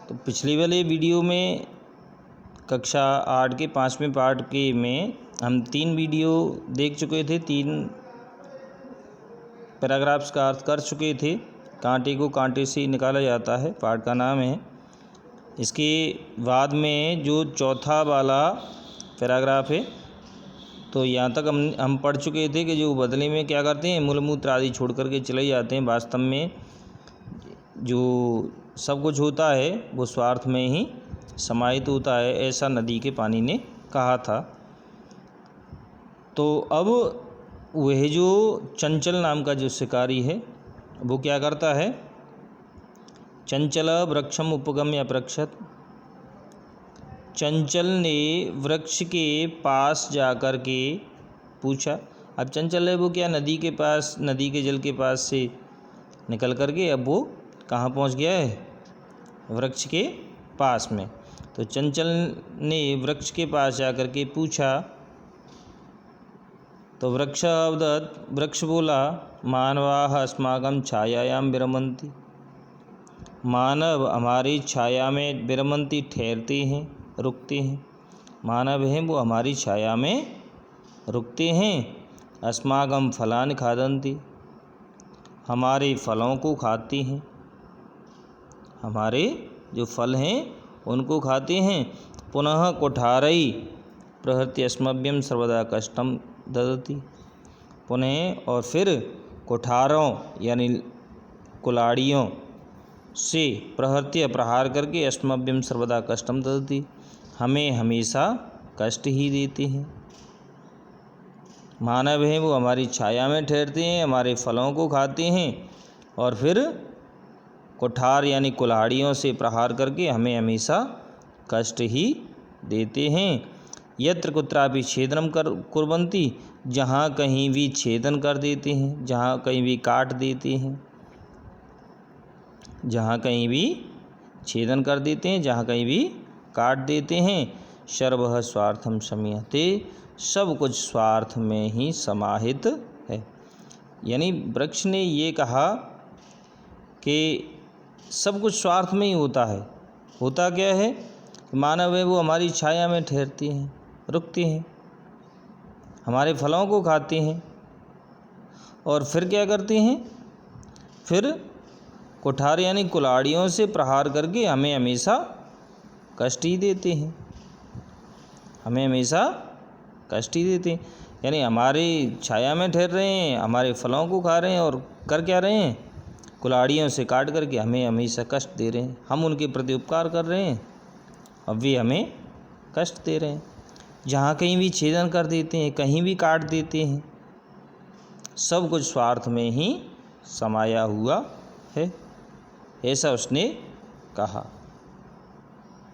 तो पिछले वाले वीडियो में कक्षा 8 के 5वें पार्ट के में हम 3 वीडियो देख चुके थे, 3 पैराग्राफ्स का अर्थ कर चुके थे। कांटे को कांटे से निकाला जाता है, पार्ट का नाम है। इसके बाद में जो चौथा वाला पैराग्राफ है, तो यहाँ तक हम पढ़ चुके थे कि जो बदले में क्या करते हैं, मूलमूत्र आदि छोड़ करके चले जाते हैं। वास्तव में जो सब कुछ होता है वो स्वार्थ में ही समाहित होता है, ऐसा नदी के पानी ने कहा था। तो अब वह जो चंचल नाम का जो शिकारी है वो क्या करता है, चंचल वृक्षम उपगम्य अपरक्षत। चंचल ने वृक्ष के पास जाकर के पूछा। अब चंचल है वो क्या, नदी के पास, नदी के जल के पास से निकल करके अब वो कहाँ पहुँच गया है, वृक्ष के पास में। तो चंचल ने वृक्ष के पास जाकर के पूछा, तो वृक्ष अवदत्, वृक्ष बोला, मानवाः अस्माकं छायायां विरमन्ति। मानव हमारी छाया में विरमन्ति, ठहरते हैं, रुकते हैं। मानव हैं वो हमारी छाया में रुकते हैं। अस्माकं फलानि खादन्ति, हमारे फलों को खाते हैं, हमारे जो फल हैं उनको खाते हैं। पुनः कुठारई प्रहृत्य अस्मभ्यं सर्वदा कष्टम ददति। पुनः और फिर कुठारों यानी कुलाड़ियों से प्रहृत्य प्रहार करके अस्मभ्यं सर्वदा कष्टम ददति, हमें हमेशा कष्ट ही देते हैं। मानव हैं वो हमारी छाया में ठहरते हैं, हमारे फलों को खाते हैं और फिर कुठार यानी कुल्हाड़ियों से प्रहार करके हमें हमेशा कष्ट ही देते हैं। यत्र कुत्रापि छेदनम कुर्वन्ति, जहाँ कहीं भी छेदन कर देते हैं, जहाँ कहीं भी काट देते हैं, जहाँ कहीं भी छेदन कर देते हैं, जहाँ कहीं भी काट देते हैं। सर्वः स्वार्थम समीहते, सब कुछ स्वार्थ में ही समाहित है। यानी वृक्ष ने ये कहा कि सब कुछ स्वार्थ में ही होता है। होता क्या है, मानव है वो हमारी छाया में ठहरते हैं, रुकते हैं, हमारे फलों को खाते हैं और फिर क्या करते हैं, फिर कुठार यानी कुल्हाड़ियों से प्रहार करके हमें हमेशा कष्ट ही देते हैं, हमें हमेशा कष्ट ही देते हैं। यानी हमारी छाया में ठहर रहे हैं, हमारे फलों को खा रहे हैं और कर क्या रहे हैं, कुल्हाड़ियों से काट करके हमें हमेशा कष्ट दे रहे हैं। हम उनके प्रति उपकार कर रहे हैं, अब वे हमें कष्ट दे रहे हैं। जहाँ कहीं भी छेदन कर देते हैं, कहीं भी काट देते हैं, सब कुछ स्वार्थ में ही समाया हुआ है, ऐसा उसने कहा।